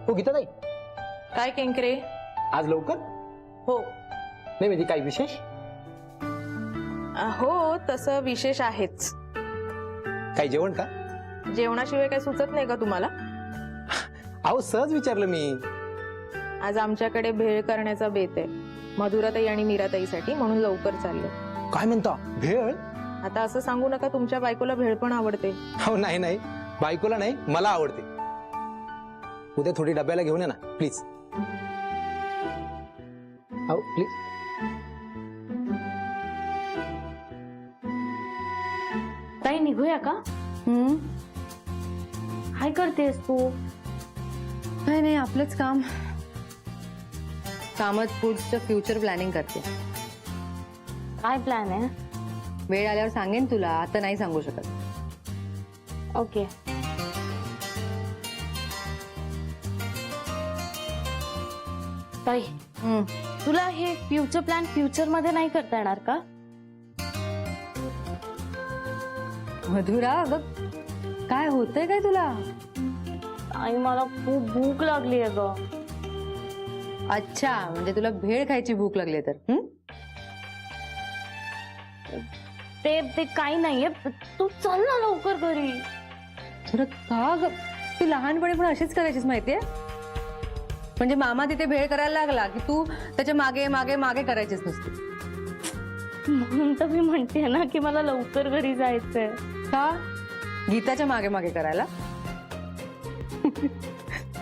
हो गीताताई, काय केंकरे? आज लवकर? हो नाही म्हणजे काही विशेष? हो तसं विशेष आहेच. काही जेवण का? जेवणाशिवाय काही सुचत नाही का तुम्हाला? अहो सहज विचारलं मी. आज आमच्याकडे भेळ करण्याचा बेत आहे, मधुराताई आणि मीराताईसाठी, म्हणून लवकर चालले. काय म्हणता, भेळ? आता असं सांगू नका तुमच्या बायकोला भेळ पण आवडते. हो नाही नाही, बायकोला नाही मला आवडते. उद्या थोडी डब्याला घेऊन ये ना प्लीज. हो प्लीज. ताई निघूया का? काय करतेस तू? काय नाही, आपलंच काम. कामच पुढचं फ्युचर प्लॅनिंग करते. काय प्लॅन आहे? वेळ आल्यावर सांगेन तुला, आता नाही सांगू शकत. ओके. ताई तुला हे फ्युचर प्लॅन फ्युचर मध्ये नाही करता येणार का? मधुरा, अगं काय होतंय काय तुला? आई मला खूप भूक लागली आहे ग. अच्छा, म्हणजे तुला भेळ खायची भूक लागली तर? ते काही नाहीये, तू चल ना लवकर घरी. खरं का ग? तू लहानपणी पण अशीच करायचीस माहितीये? म्हणजे मामा तिथे भेळ करायला लागला की तू त्याच्या मागे मागे मागे करायचीच नसती. म्हणून तर मी म्हणते ना की मला लवकर घरी जायचंय. का? गीताच्या मागे मागे करायला?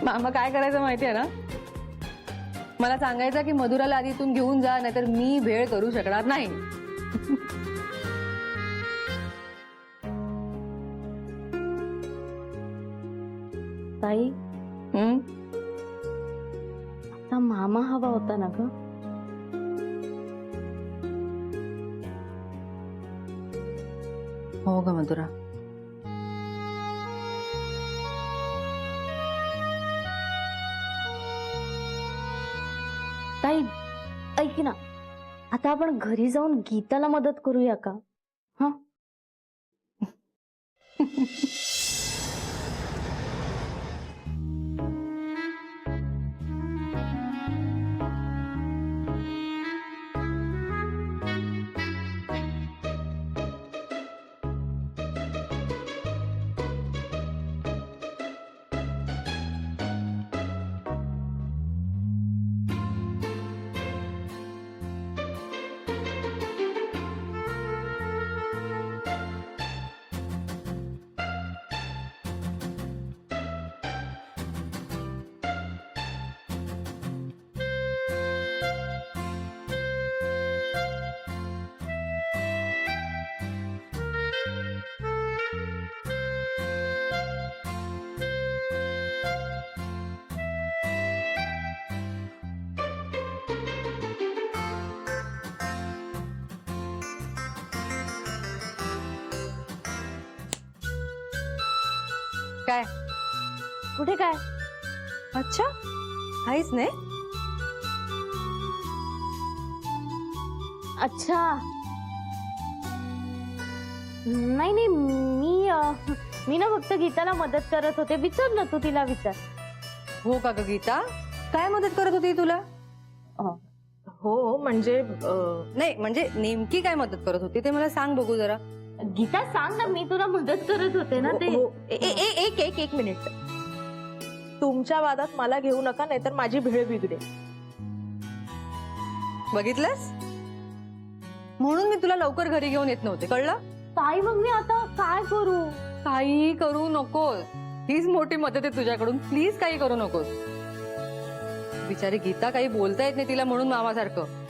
मामा काय करायचं माहितीये ना? मला सांगायचं की मधुराला आधी इथून घेऊन जा, नाहीतर मी भेळ करू शकणार नाही. ताई आता मामा हवा होता ना ग? हो ग मधुरा. ताई ऐक ना, आता आपण घरी जाऊन गीताला मदत करूया का? हा काय? कुठे काय? अच्छा, काहीच नाही. अच्छा नाही नाही, मी ना फक्त गीताला मदत करत होते. विचार ना तू तिला, विचार. हो का ग गीता? काय मदत करत होती तुला? हो म्हणजे नाही म्हणजे नेमकी काय मदत करत होती ते मला सांग बघू जरा. गीता सांग ना, मी तुला मदत करत होते ना ते. हो, एक मिनिट. तुमच्या वादात मला घेऊ नका, नाहीतर माझी भेळ बिघडेल. बघितलंस? म्हणून मी तुला लवकर घरी घेऊन येत नव्हते, कळलं? ताई मग मी आता काय करू? काही करू नकोस, हीच मोठी मदत आहे तुझ्याकडून. प्लीज काही करू नकोस. बिचारी गीता काही बोलता येत नाही तिला, म्हणून मामासारखं.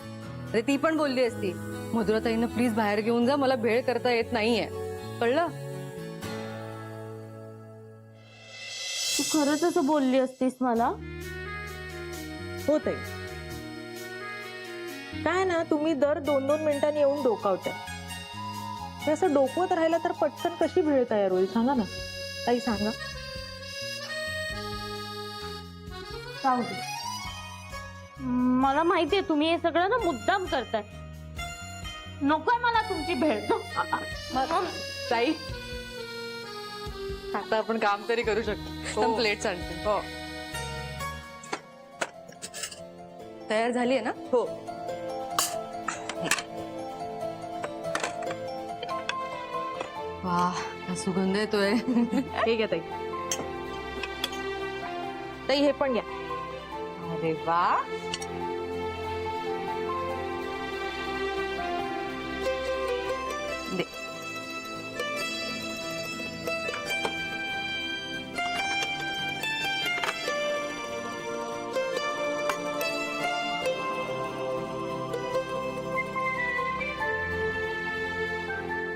अरे ती पण बोलली असती, मधुराताईंना प्लीज बाहेर घेऊन जा, मला भेळ करता येत नाहीये, कळलं? तू खरंच असं बोलली असतीस मला? होत आहे काय ना, तुम्ही दर 2-2 मिनिटांनी येऊन डोकावताय. हे असं डोकवत राहिलं तर पटकन कशी भेळ तयार होईल सांगा ना ताई, सांगा. मला माहितीये तुम्ही हे सगळं ना मुद्दाम करताय. नकोय मला तुमची भेळ. ताई, आता आपण काम तरी करू शकतो. प्लेट्स आणते. हो. तयार झाली आहे ना? हो. वाह, हा सुगंध येतोय. हे घ्या ताई. ताई हे पण घ्या. अरे वा, दे.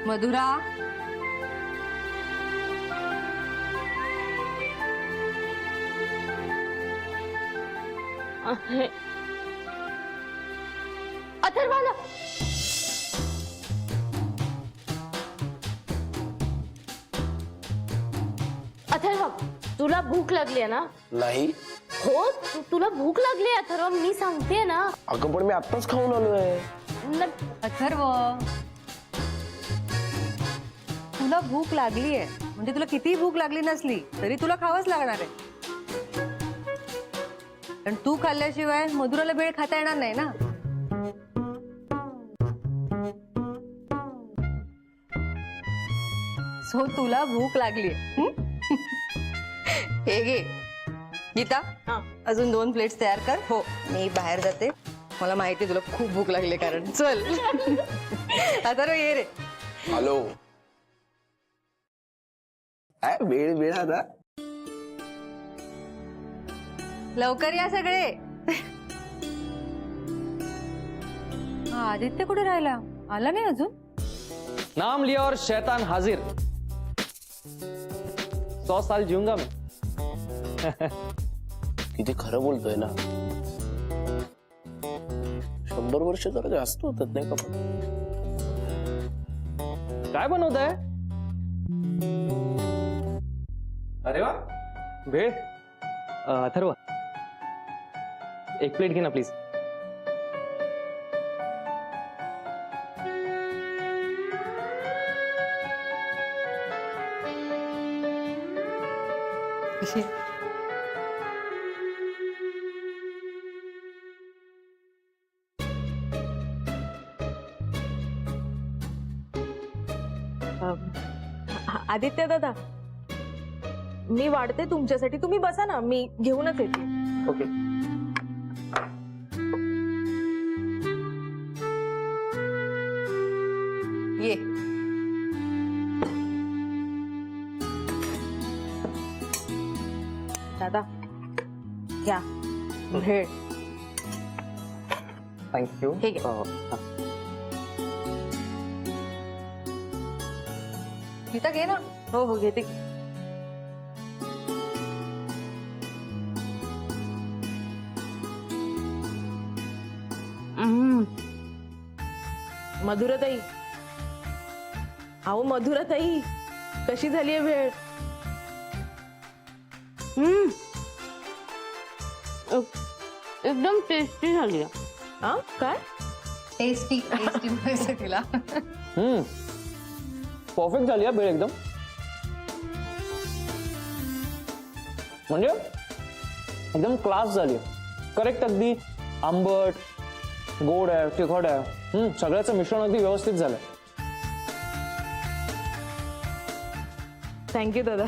मधुरा, अथर्वाला अथर्व, तुला भूक लागली आहे ना? नाही हो, तुला भूक लागली आहे अथर्व, मी सांगते ना. अगं पण मी आत्ताच खाऊन आलोय. अथर्व, तुला भूक लागली आहे म्हणजे तुला किती भूक लागली नसली तरी तुला खावंच लागणार आहे. कारण तू खाल्ल्याशिवाय मधुराला भेळ खाता येणार नाही ना. सो तुला भूक लागली. हे घे गीता, हा. अजून 2 प्लेट्स तयार कर. हो, मी बाहेर जाते. मला माहिती तुला खूप भूक लागली कारण. चल आता ये रे. हॅलो, काय वेळ वेळ आता. लवकर या सगळे. हा, आदित्य कुठे राहिला? आला नाही अजून? नाम लिया और शैतान हाजिर. 100 साल जीऊंगा मैं. किती खरं बोलतोय ना. 100 वर्ष जरा जास्त होतात नाही का. काय बनवत आहे? अरे वा, भेळ. अथर्व, 1 प्लेट घे ना प्लीज. कशी? आदित्य दादा, मी वाढते तुमच्यासाठी. तुम्ही बसा ना, मी घेऊनच येते. ओके. ये. दादा घ्या भेळ. थँक्यू. ठीक आहे. गीता घे ना. हो हो घेते. मधुराताई, अहो मधुराताई, कशी झाली आहे भेळ? एकदम टेस्टी झाली. हा काय? टेस्टी टेस्टी म्हणायचं तिला. परफेक्ट झाली हा भेळ एकदम. म्हणजे एकदम क्लास झाली. करेक्ट. अगदी आंबट, गोड आहे, तिखट आहे. सगळ्याचं मिश्रण अगदी व्यवस्थित झालं. थँक्यू दादा.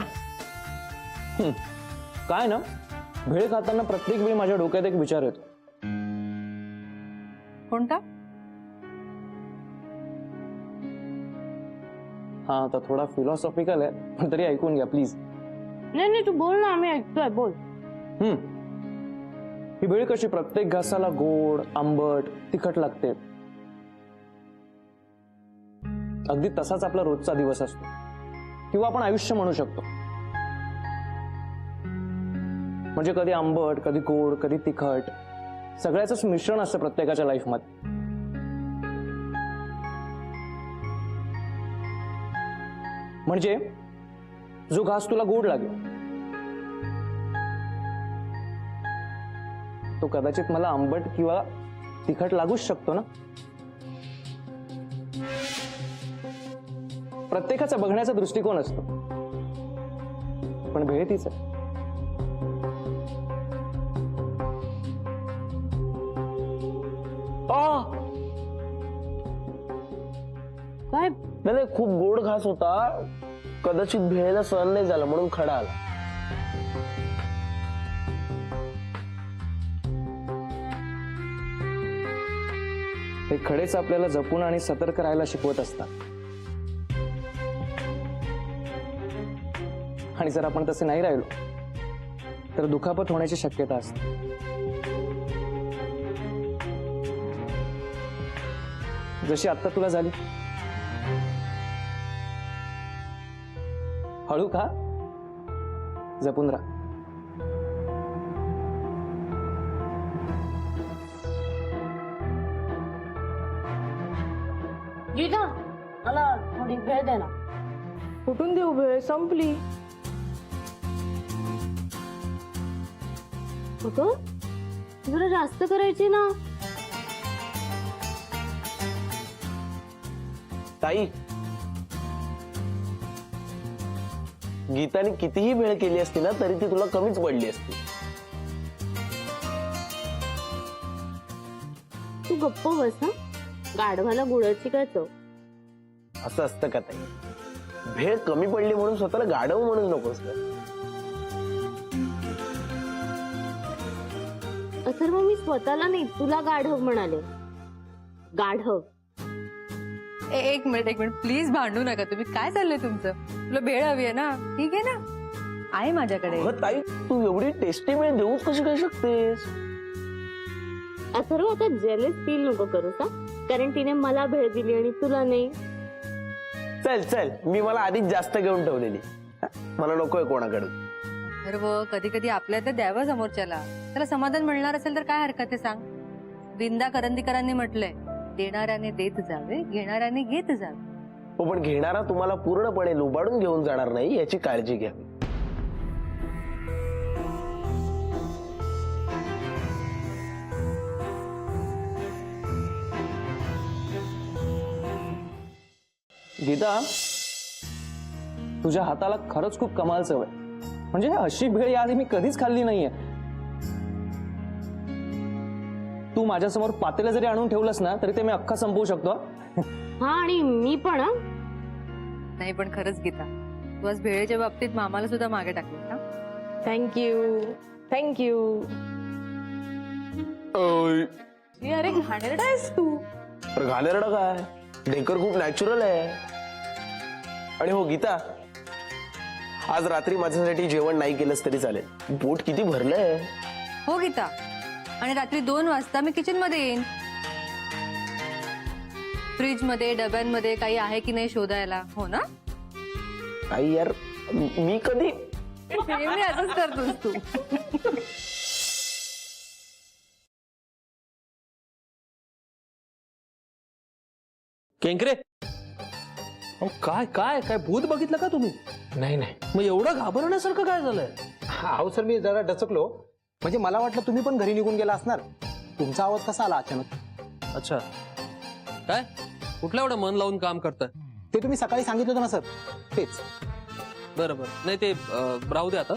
काय ना, भेळ खाताना प्रत्येक वेळी माझ्या डोक्यात एक विचार येतो. कोणता? हा, आता थोडा फिलॉसॉफिकल आहे, पण तरी ऐकून घ्या प्लीज. नाही नाही, तू बोल ना, आम्ही ऐकतोय, बोल. ही भेळ कशी प्रत्येक घासाला गोड, आंबट, तिखट लागते. अगदी तसाच आपला रोजचा दिवस असतो, किंवा आपण आयुष्य म्हणू शकतो. म्हणजे कधी आंबट, कधी गोड, कधी तिखट, सगळ्याच मिश्रण असतं प्रत्येकाच्या लाईफमध्ये. म्हणजे जो घास तुला गोड लागेल तो कदाचित मला आंबट किंवा तिखट लागूच शकतो ना. प्रत्येकाचा बघण्याचा दृष्टिकोन असतो, पण भेळ तीच आहे. काय नाही नाही, खूप गोड घास होता, कदाचित भेळेला सहन नाही झालं म्हणून खडा आला. हे खडेच आपल्याला जपून आणि सतर्क राहायला शिकवत असतात. आणि जर आपण तसे नाही राहिलो तर दुखापत होण्याची शक्यता असते. जशी आत्ता तुला झाली. हळू खा, जपून राहा. गीता मला थोडी भेळ दे ना. कुठून देऊ भेळ? संपली. अगं जरा जास्त करायची ना. ताई, गीताने कितीही भेळ केली असती ना तरी ती तुला कमीच पडली असती. तू गप्प बस. गाढवाला गुळाची काय चव. असं असतं का ताई? भेळ कमी पडली म्हणून स्वतःला गाढव म्हणून नकोस का? अथर्व मी स्वतःला नाही तुला गाढव म्हणाले. गाढव. एक मिनिट प्लीज भांडू नका तुम्ही. काय चाललंय तुमचं? तुला भेळ हवी आहे ना? ठीक आहे ना, आहे माझ्याकडे. अगं ताई, तू एवढी टेस्टी भेळ देऊच कशी काय शकतेस? अथर्व आता जेलस फील नको करूस. कारण तिने मला भेळ दिली आणि तुला नाही. चल चल, मी मला आधीच जास्त घेऊन ठेवलेली. मला नकोय कोणाकडून. सर्व कधी कधी आपल्या तर द्यावं समोरच्याला. त्याला समाधान मिळणार असेल तर काय हरकत आहे सांग. विंदा करंदीकरांनी म्हटलंय, देणाऱ्याने देत जावे, घेणाऱ्याने घेत जावे. हो, पण घेणारा तुम्हाला पूर्णपणे लुबाडून घेऊन जाणार नाही याची काळजी घ्यावी. गीता, तुझ्या हाताला खरंच खूप कमाल चव आहे. म्हणजे अशी भेळ याआधी मी कधीच खाल्ली नाहीये. तू माझ्यासमोर पातेलं जरी आणून ठेवलंस ना तरी ते मी अख्खा संपवू शकतो. हा आणि मी पण. नाही पण खरंच गीता, तू आज भेळेच्या बाबतीत मामाला सुद्धा मागे टाकले ना. Thank you thank you. अरे घाणेरडा आहेस तू. तर घाणेरडा काय? ढेकर खूप नॅचरल आहे. आणि हो गीता, आज रात्री माझ्यासाठी जेवण नाही केलंस तरी चालेल. पोट किती भरलंय. हो गीता, आणि रात्री 2 वाजता मी किचन मध्ये येईन. फ्रीज मध्ये डब्यांमध्ये काही आहे की नाही शोधायला. हो ना? आई यार, मी कधी. मी असंच करतोस तू. केंकरे, काय काय काय भूत बघितलं का तुम्ही? नाही नाही. मग एवढं घाबरण्यासारखं काय झालंय? अहो सर, मी जरा डचकलो. म्हणजे मला वाटलं तुम्ही पण घरी निघून गेला असणार. तुमचा आवाज कसा आला अचानक? अच्छा, काय कुठलं एवढं मन लावून काम करताय? ते तुम्ही सकाळी सांगितलं होतं ना सर, तेच. बरं बरं, नाही ते राहू दे आता,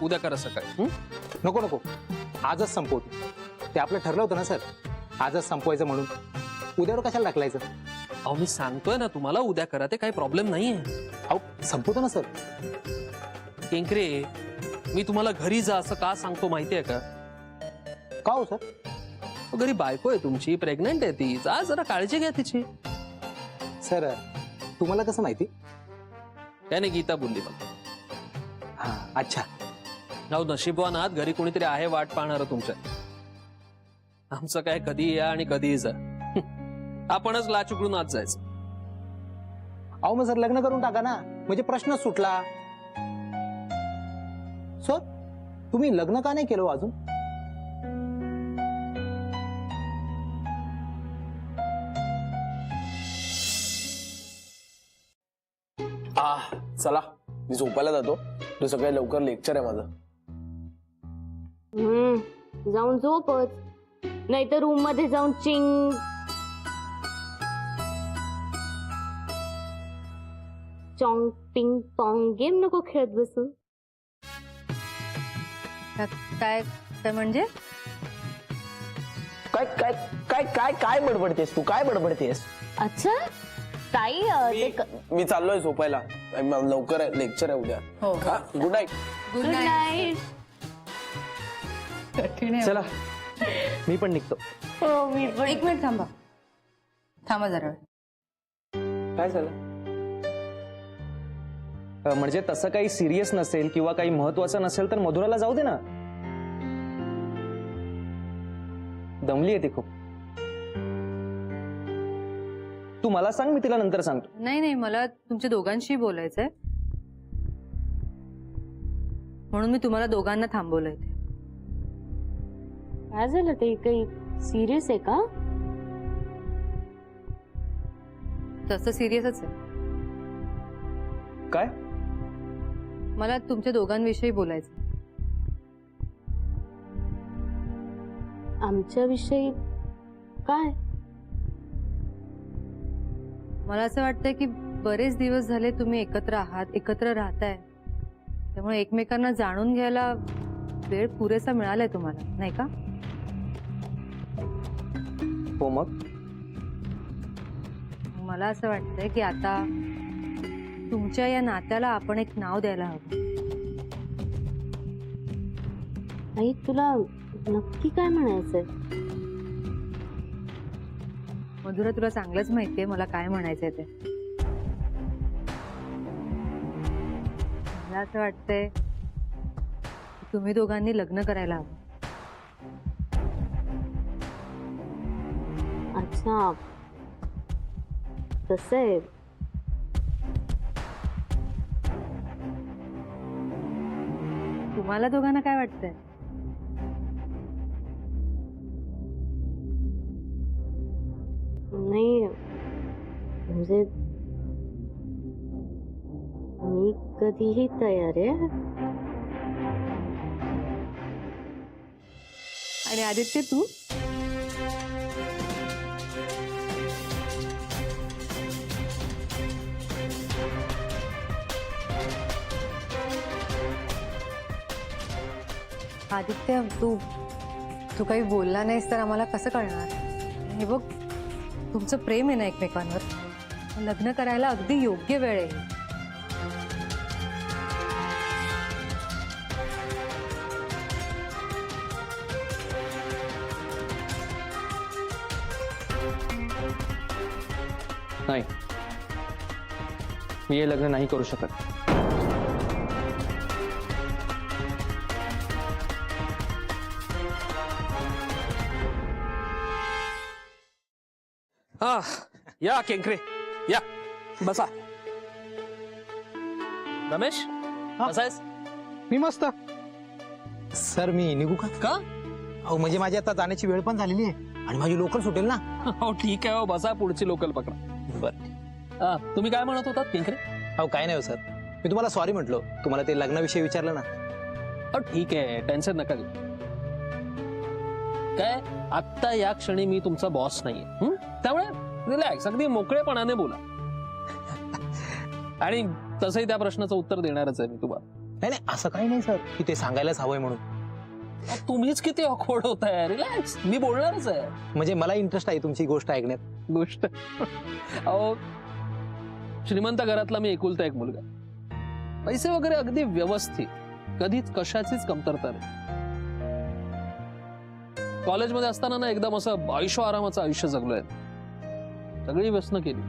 उद्या करा सकाळी. नको नको, आजच संपवतो. ते आपलं ठरलं होतं ना सर, आजच संपवायचं म्हणून. उद्यावर कशाला ढकलायचं? अहो मी सांगतोय ना तुम्हाला, उद्या करा, ते काही प्रॉब्लेम नाहीये. अहो संपवतो ना सर. केंकरे, मी तुम्हाला घरी जा असं का सांगतो माहितीये का? का हो सर? घरी बायको आहे तुमची, प्रेग्नंट आहे ती. जा जरा काळजी घ्या तिची. सर तुम्हाला कसं माहिती? त्याने गीता बोलली मला. हा अच्छा. अहो नशीबवान आहात, घरी कोणीतरी आहे वाट पाहणार तुमच्या. आमचं काय कधी या आणि कधीही जा. आपणच लाच उघडून आत जायचं. अहो मग सर लग्न करून टाका ना, म्हणजे प्रश्नच सुटला. सर तुम्ही लग्न का नाही केलं अजून? चला, मी झोपायला जातो. तू सकाळी लवकर लेक्चर आहे माझं. जाऊन झोपच, नाहीतर रूम मध्ये जाऊन चिंग. चॉंग टिंग टॉंग गेम नको खेळत बसू. काय काय म्हणजे? काय काय काय काय काय बडबडतेस तू? काय बडबडतेस? अच्छा, ताई मी चाललोय झोपायला. मला लवकर लेक्चर आहे उद्या. Good night. Good good night. Night. चला मी पण निघतो. हो मी पण. एक मिनिट थांबा जरा वेळ. काय झालं? म्हणजे तसं काही सिरियस नसेल किंवा काही महत्वाचं नसेल तर मधुराला जाऊ दे ना. दमली आहे ती खूप. तू मला सांग, मी तिला नंतर सांगतो. नाही मला तुमच्या दोघांशी बोलायचंय म्हणून मी तुम्हाला दोघांना थांबवलंय. काय झालं ते? काही सिरियस आहे का? तसं सिरियसच आहे. काय? मला तुमच्या दोघांविषयी बोलायचं. आमच्याविषयी काय? मला असं वाटतंय की बरेच दिवस झाले तुम्ही एकत्र आहात, एकत्र राहताय, त्यामुळे एकमेकांना जाणून घ्यायला वेळ पुरेसा मिळालाय तुम्हाला, नाही का? हो मग मला असं वाटतंय की आता तुमच्या या नात्याला आपण एक नाव द्यायला हवं. आई तुला नक्की काय म्हणायचंय? मधुरा, तुला चांगलंच माहितीये मला काय म्हणायचंय ते. मला असं वाटतंय की तुम्ही दोघांनी लग्न करायला हवं. अच्छा तसं आहे. तुम्हाला दोघांना काय वाटतंय? नाही म्हणजे मी कधीही तयार आहे. आणि आदित्य तू? आदित्य तू काही बोलला नाहीस तर आम्हाला कसं कळणार? हे बघ, तुमचं प्रेम आहे ना एकमेकांवर, लग्न करायला अगदी योग्य वेळ आहे. नाही, मी हे लग्न नाही करू शकत. हा या केंकरे या, बसा. रमेश बसायस? मी मस्त. सर मी निघू का? का? अहो म्हणजे माझी आता जाण्याची वेळ पण झालेली आहे आणि माझी लोकल सुटेल ना. हो ठीक आहे, हो बसा, पुढची लोकल पकडा. बरं. तुम्ही काय म्हणत होतात केंकरे? अहो काय नाही हो सर, मी तुम्हाला सॉरी म्हटलो. तुम्हाला ते लग्नाविषयी विचारलं ना. हो ठीक आहे, टेन्शन नका घेऊ. काय आत्ता या क्षणी मी तुमचा बॉस नाहीये, त्यामुळे रिलॅक्स, अगदी मोकळेपणाने बोला. आणि तसंही त्या प्रश्नाचं उत्तर देणारच आहे मी तुम्हाला. नाही नाही असं काही नाही सर की ते सांगायलाच हवंय म्हणून. तुम्हीच किती ऑकवर्ड होताय. रिलॅक्स, मी बोलणारच आहे. म्हणजे मला इंटरेस्ट आहे तुमची गोष्ट ऐकण्यात. गोष्ट अहो, श्रीमंत घरातला मी एकुलता एक मुलगा, पैसे वगैरे अगदी व्यवस्थित, कधीच कशाचीच कमतरता नाही. कॉलेजमध्ये असताना ना एकदम असं आयुष्य आरामाचं आयुष्य जगलोय. सगळी व्यसनं केली,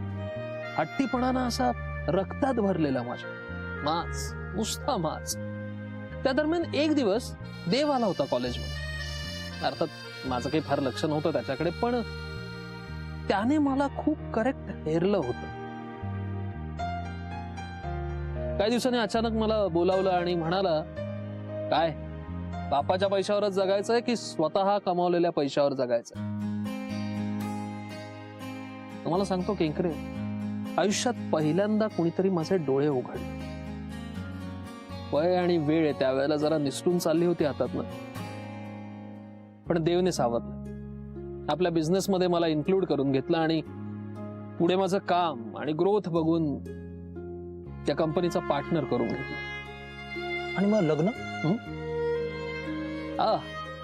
हट्टीपणानं असा रक्तात भरलेला माझ्या, माच, नुसता माच. त्या दरम्यान एक दिवस देव आला होता कॉलेजमध्ये. अर्थात माझं काही फार लक्ष नव्हतं त्याच्याकडे, पण त्याने मला खूप करेक्ट हेरलं होतं. काही दिवसांनी अचानक मला बोलावलं आणि म्हणाला, काय बापाच्या पैशावरच जगायचंय की स्वतः कमावलेल्या पैशावर जगायचंय? तुम्हाला सांगतो केंकरे, आयुष्यात पहिल्यांदा कुणीतरी माझे डोळे उघडले. वय आणि वेळ त्यावेळेला जरा निसटून चालली होती हातातनं, पण देवने सावरलं. आपल्या बिझनेसमध्ये मला इन्क्लूड करून घेतलं आणि पुढे माझं काम आणि ग्रोथ बघून त्या कंपनीचा पार्टनर करून घेतलं. आणि मग लग्न?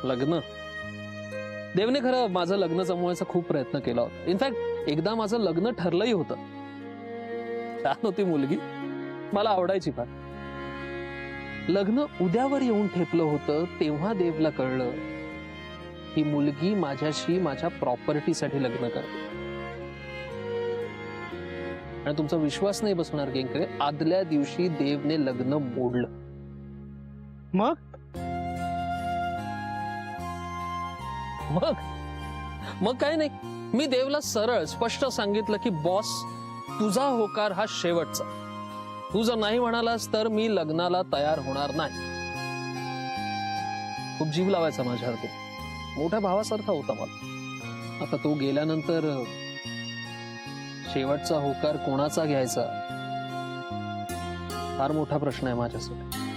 लग्न देवने खरं माझं लग्न जमवायचा खूप प्रयत्न केला होता. इनफॅक्ट एकदा माझं लग्न ठरलंही होतं, छान होती मुलगी, मला आवडायची फार. लग्न उद्यावर येऊन ठेपलं होतं तेव्हा देवला कळलं ही मुलगी माझ्याशी माझ्या प्रॉपर्टीसाठी लग्न करते. आणि तुमचा विश्वास नाही बसणार केंकरे, आदल्या दिवशी देवने लग्न मोडलं. मग मग मग काय नाही, मी देवला सरळ स्पष्ट सांगितलं की बॉस, तुझा होकार हा शेवटचा. तू जर नाही म्हणालास तर मी लग्नाला तयार होणार नाही. खूप जीव लावायचा माझ्यावरती, मोठ्या भावासारखा होता मला. आता तो गेल्यानंतर शेवटचा होकार कोणाचा घ्यायचा फार मोठा प्रश्न आहे माझ्यासाठी.